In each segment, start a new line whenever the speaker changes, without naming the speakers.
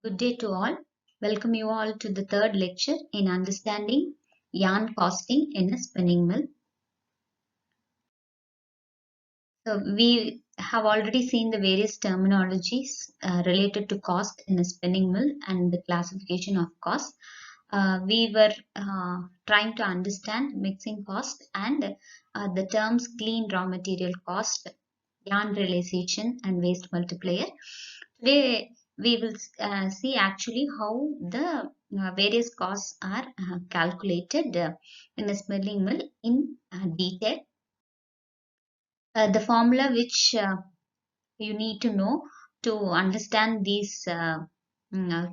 Good day to all. Welcome you all to the third lecture in understanding yarn costing in a spinning mill. So we have already seen the various terminologies related to cost in a spinning mill and the classification of cost. We were trying to understand mixing cost and the terms clean raw material cost, yarn realization and waste multiplier. Today we will see actually how the various costs are calculated in a spinning mill in detail. The formula which you need to know to understand these mm, uh,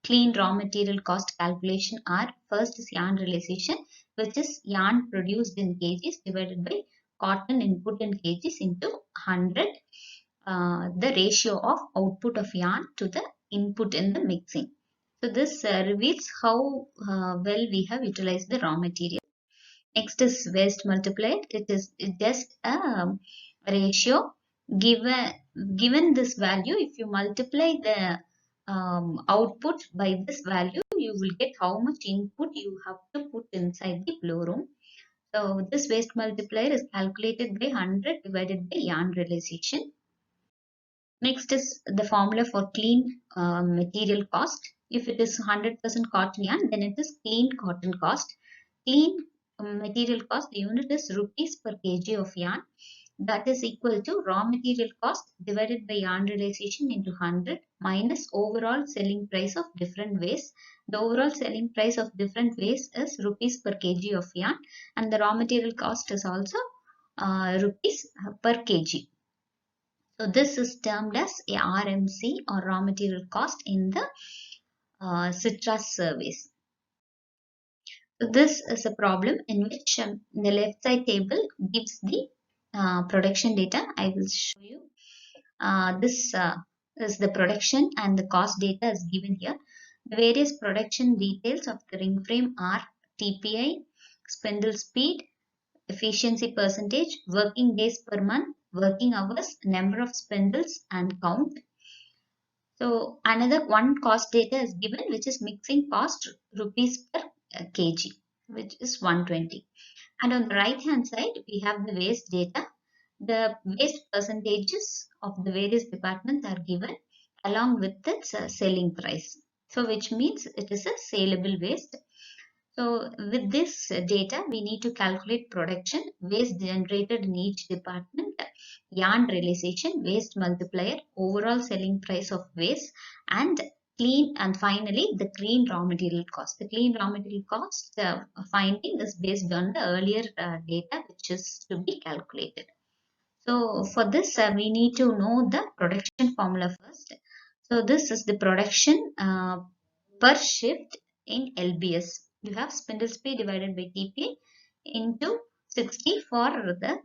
clean raw material cost calculation are: first is yarn realization, which is yarn produced in kgs divided by cotton input in kgs into 100, the ratio of output of yarn to the input in the mixing. So this reveals how well we have utilized the raw material. Next is waste multiplier. It is just a ratio. Given this value, if you multiply the output by this value, you will get how much input you have to put inside the blow room. So this waste multiplier is calculated by 100 divided by yarn realization. Next is the formula for clean material cost. If it is 100% cotton yarn, then it is clean cotton cost. Clean material cost, the unit is rupees per kg of yarn. That is equal to raw material cost divided by yarn realization into 100 minus overall selling price of different waste. The overall selling price of different waste is rupees per kg of yarn, and the raw material cost is also rupees per kg. So this is termed as a RMC, or raw material cost, in the CITRAS surveys. So this is a problem in which the left side table gives the production data. I will show you. This is the production and the cost data is given here. The various production details of the ring frame are TPI, spindle speed, efficiency percentage, working days per month, working hours, number of spindles, and count. So another one cost data is given, which is mixing cost rupees per kg, which is 120. And on the right hand side, we have the waste data. The waste percentages of the various departments are given along with its selling price. So which means it is a saleable waste. So with this data, we need to calculate production, waste generated in each department, yarn realization, waste multiplier, overall selling price of waste, and clean, and finally the clean raw material cost. The clean raw material cost finding is based on the earlier data which is to be calculated. So for this, we need to know the production formula first. So this is the production per shift in LBS. You have spindle speed divided by TPA into 60 for the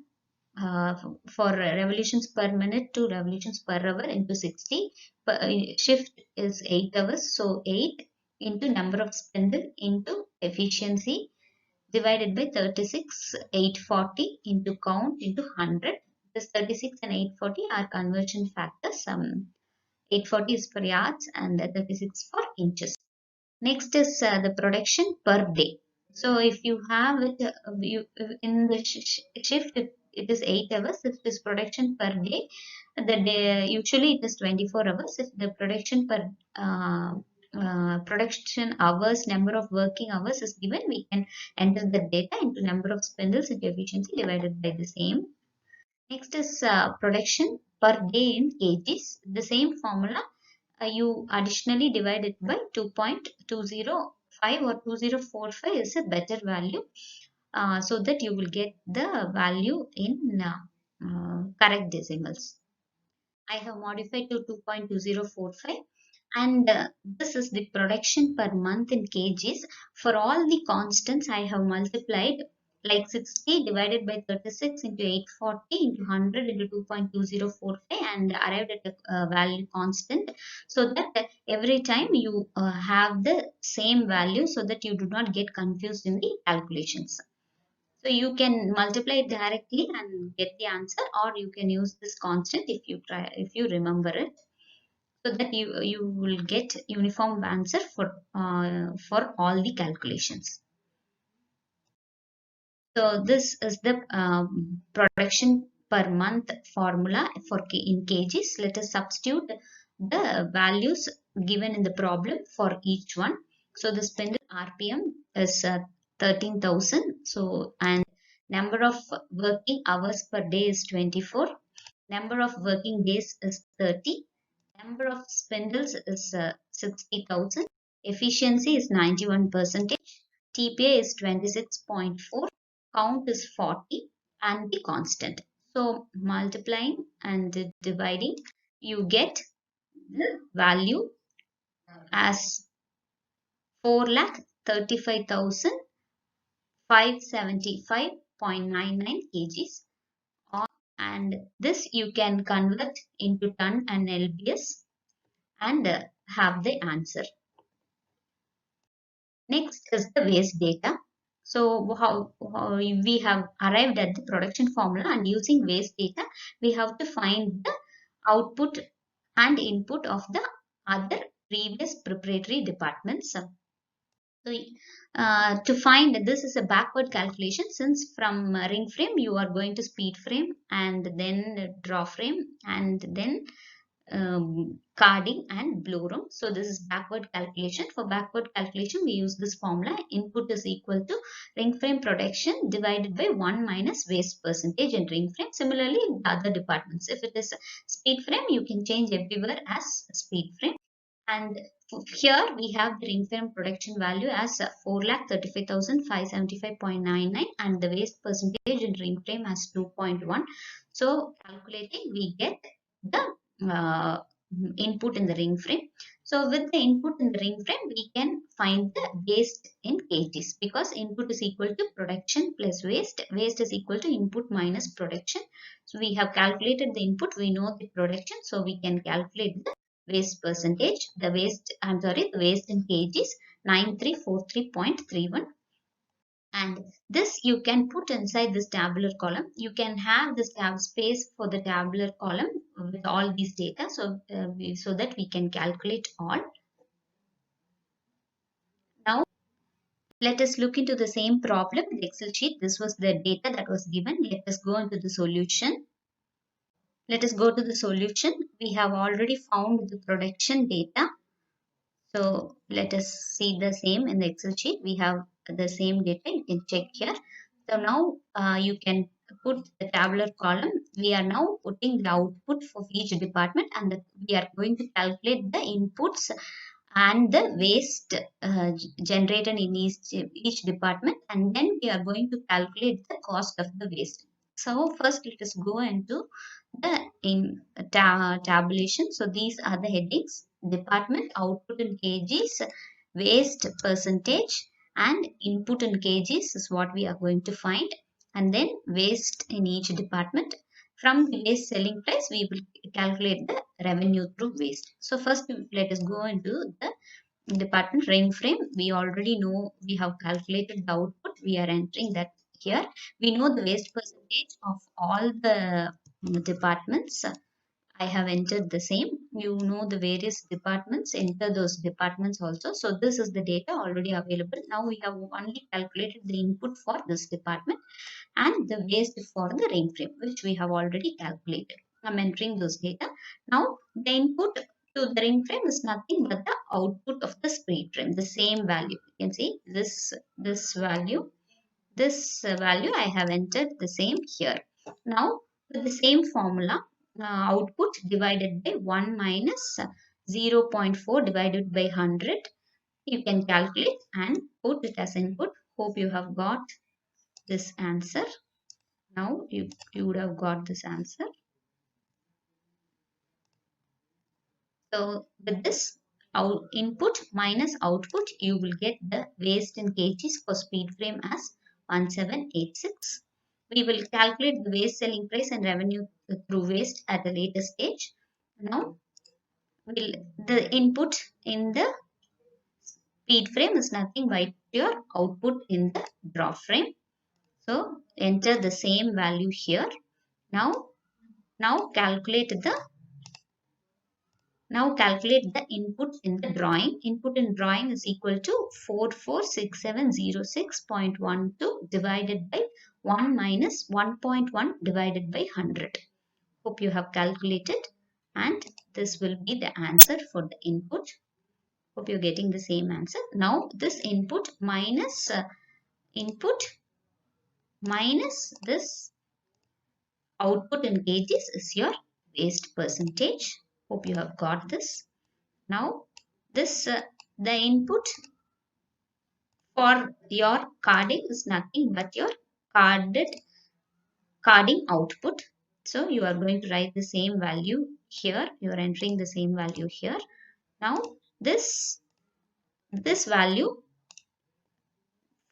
for revolutions per minute to revolutions per hour into 60. Shift is 8 hours, so 8 into number of spindle into efficiency divided by 36, 840 into count into 100. This 36 and 840 are conversion factors. 840 is for yards and 36 for inches. Next is the production per day. So if you have it in the shift, it is 8 hours. If it is production per day, the day usually it is 24 hours. If the production per production hours, number of working hours is given, we can enter the data into number of spindles into efficiency divided by the same. Next is production per day in kgs. The same formula, you additionally divide it by 2.205 or 2045 is a better value, so that you will get the value in correct decimals. I have modified to 2.2045, and this is the production per month in kgs. For all the constants, I have multiplied like 60 divided by 36 into 840 into 100 into 2.2045 and arrived at a value constant, so that every time you have the same value, so that you do not get confused in the calculations. So you can multiply it directly and get the answer, or you can use this constant if you remember it. so that you will get uniform answer for all the calculations. So this is the production per month formula for in kgs. Let us substitute the values given in the problem for each one. So the spindle RPM is 13,000. So and number of working hours per day is 24. Number of working days is 30. Number of spindles is 60,000. Efficiency is 91%. TPA is 26.4. Count is 40 and the constant. So multiplying and dividing, you get the value as 4,35,575.99 kgs. And this you can convert into ton and lbs and have the answer. Next is the waste data. So how we have arrived at the production formula, and using waste data we have to find the output and input of the other previous preparatory departments. So to find, this is a backward calculation, since from ring frame you are going to speed frame and then draw frame and then carding and blow room. So this is backward calculation. For backward calculation we use this formula: input is equal to ring frame production divided by 1 minus waste percentage in ring frame. Similarly in the other departments, if it is speed frame you can change everywhere as speed frame. And here we have the ring frame production value as 4,35,575.99 and the waste percentage in ring frame as 2.1. So calculating we get the input in the ring frame. So with the input in the ring frame we can find the waste in kgs, because input is equal to production plus waste. Waste is equal to input minus production. So we have calculated the input, we know the production, so we can calculate the waste percentage. The waste in kgs 9343.31. And this you can put inside this tabular column. You can have this tab space for the tabular column with all these data, so so that we can calculate all. Now let us look into the same problem in the Excel sheet. This was the data that was given. Let us go into the solution. Let us go to the solution. We have already found the production data. So let us see the same in the Excel sheet. We have the same data. You can check here. So now you can put the tabular column. We are now putting the output for each department, and we are going to calculate the inputs and the waste generated in each department, and then we are going to calculate the cost of the waste. So first let us go into the tabulation. So these are the headings: department, output in kgs, waste percentage, and input in kgs is what we are going to find, and then waste in each department. From the waste selling price we will calculate the revenue through waste. So first let us go into the department ring frame. We already know, we have calculated the output, we are entering that here. We know the waste percentage of all the departments. I have entered the same. You know the various departments, enter those departments also. So this is the data already available. Now we have only calculated the input for this department and the waste for the ring frame, which we have already calculated. I'm entering those data. Now the input to the ring frame is nothing but the output of the speed frame, the same value. You can see this value. This value I have entered the same here. Now with the same formula, output divided by 1 minus 0.4 divided by 100, you can calculate and put it as input. Hope you have got this answer. Now you would have got this answer. So with this input minus output, you will get the waste in kgs for speed frame as 1786. We will calculate the waste selling price and revenue through waste at a later stage. Now the input in the speed frame is nothing but your output in the draw frame. So enter the same value here. Now calculate the Now calculate the input in the drawing. Input in drawing is equal to 446706.12 divided by 1 minus 1.1 divided by 100. Hope you have calculated, and this will be the answer for the input. Hope you're getting the same answer. Now this input minus this output in kgs is your waste percentage. Hope you have got this. Now this the input for your carding is nothing but your carding output. So you are going to write the same value here. You are entering the same value here. Now this value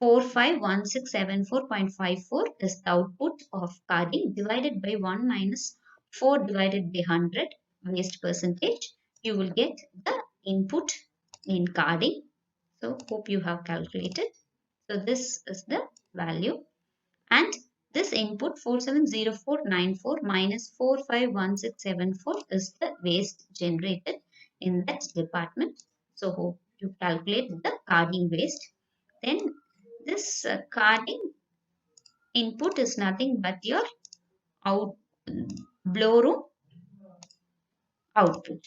451674.54 is the output of carding divided by 1 minus 4 divided by 100 waste percentage. You will get the input in carding. So hope you have calculated. So this is the value, and this input 470494 minus 451674 is the waste generated in that department. So hope you calculate the carding waste. Then this carding input is nothing but your out blow room output.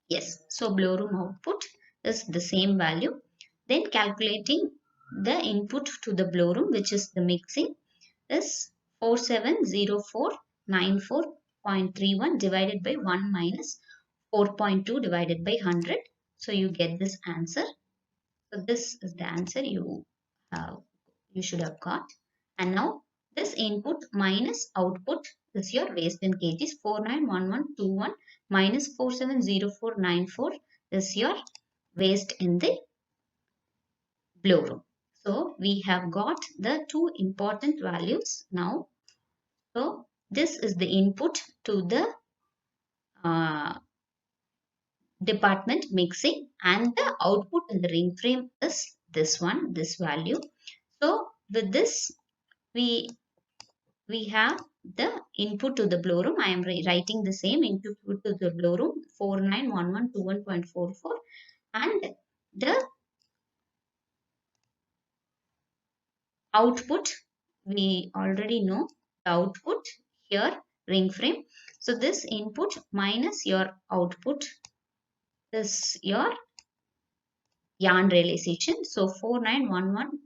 Yes, so blow room output is the same value. Then calculating the input to the blow room, which is the mixing, is 470494.31 divided by 1 minus 4.2 divided by 100. So you get this answer. So this is the answer you should have got. And now this input minus output is your waste in kgs. 491121 minus 470494 is your waste in the blow room. So we have got the two important values now. So this is the input to the department mixing, and the output in the ring frame is this one, this value. So with this we have the input to the blow room. I am writing the same input to the blow room 491121.44, and the output we already know the output here ring frame. So this input minus your output is your yarn realization. So 4911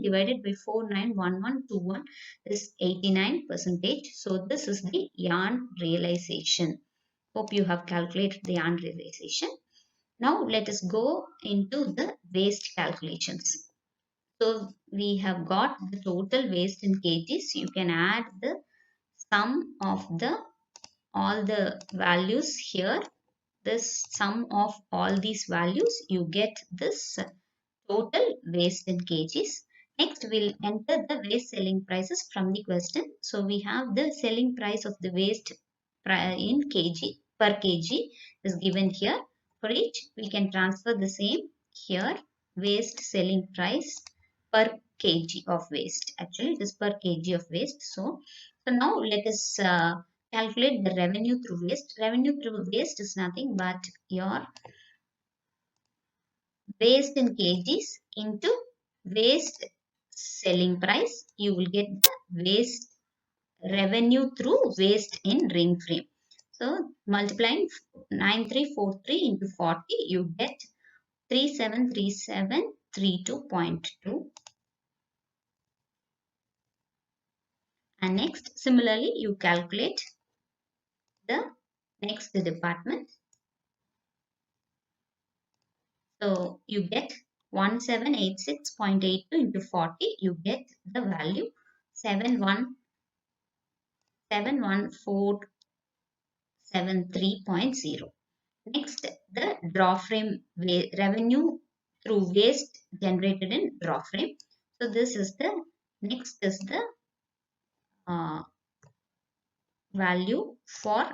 divided by 491121 is 89%. So this is the yarn realization. Hope you have calculated the yarn realization. Now let us go into the waste calculations. So we have got the total waste in kgs. You can add the sum of all the values here. This sum of all these values, you get this total waste in kgs. Next, we'll enter the waste selling prices from the question. So we have the selling price of the waste in kg per kg is given here. For each, we can transfer the same here. Waste selling price per kg of waste. Actually, it is per kg of waste. So now let us calculate the revenue through waste. Revenue through waste is nothing but your waste in kgs into waste selling price. You will get the waste revenue through waste in ring frame. So multiplying 9343 into 40, you get 373732.2. And next, similarly, you calculate the next department. So you get 1786.82 into 40, you get the value 7171473.0. Next, the draw frame revenue through waste generated in draw frame. So this is the next is the value for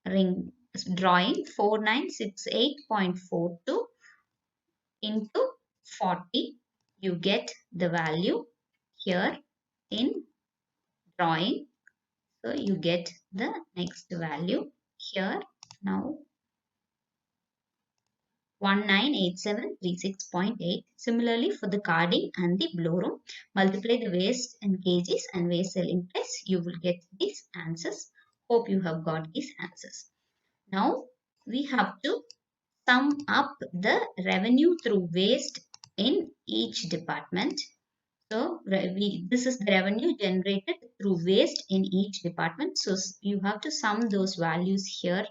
ring drawing 4968.42 into 40. You get the value here in drawing. So you get the next value here. Now 198736.8. Similarly, for the carding and the blowroom, multiply the waste in kgs and waste selling price. You will get these answers. Hope you have got these answers. Now we have to sum up the revenue through waste in each department. So this is the revenue generated through waste in each department. So you have to sum those values here.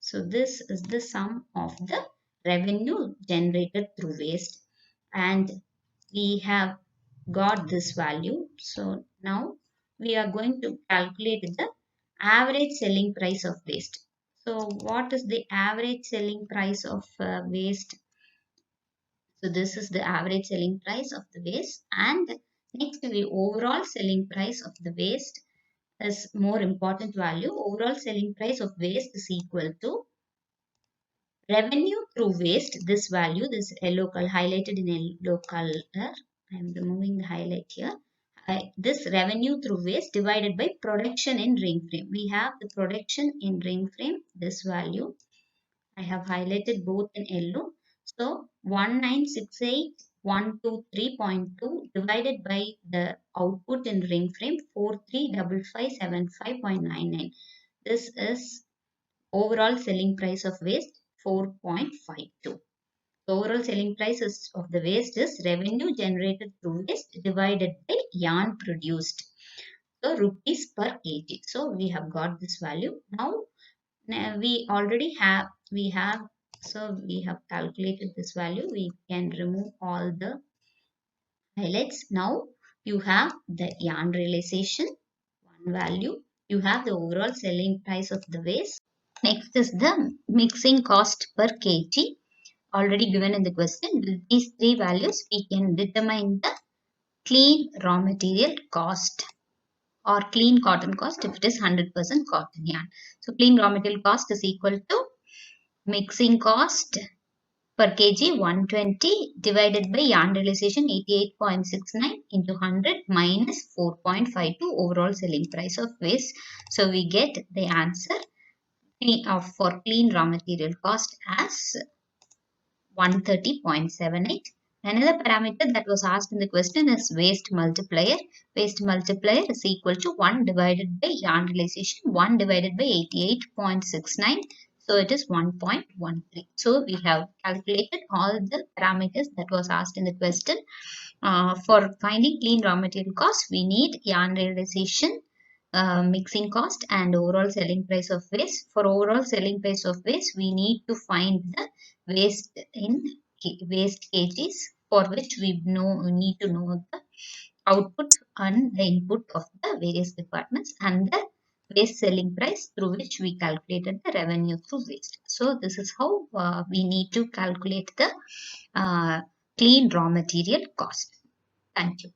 So this is the sum of the revenue generated through waste, and we have got this value. So now we are going to calculate the average selling price of waste. So what is the average selling price of waste? So this is the average selling price of the waste, and next the overall selling price of the waste is more important value. Overall selling price of waste is equal to revenue through waste. This value, this yellow color highlighted in yellow color, I am removing the highlight here. This revenue through waste divided by production in ring frame. We have the production in ring frame, this value. I have highlighted both in yellow. So 1968123.2 divided by the output in ring frame 435575.99. This is overall selling price of waste 4.52. Overall selling price of the waste is revenue generated through waste divided by yarn produced. So rupees per kg. So we have got this value. Now we already have, we have calculated this value. We can remove all the highlights. Now you have the yarn realization, one value. You have the overall selling price of the waste. Next is the mixing cost per kg, already given in the question. With these three values, we can determine the clean raw material cost or clean cotton cost if it is 100% cotton yarn. So clean raw material cost is equal to mixing cost per kg 120 divided by yarn realization 88.69 into 100 minus 4.52 overall selling price of waste. So we get the answer for clean raw material cost as 130.78. Another parameter that was asked in the question is waste multiplier. Waste multiplier is equal to 1 divided by yarn realization, 1 divided by 88.69. So it is 1.13. So we have calculated all the parameters that was asked in the question. For finding clean raw material cost, we need yarn realization, mixing cost, and overall selling price of waste. For overall selling price of waste, we need to find the waste in waste kgs, for which we need to know the output and the input of the various departments, and the waste selling price through which we calculated the revenue through waste. So this is how we need to calculate the clean raw material cost. Thank you.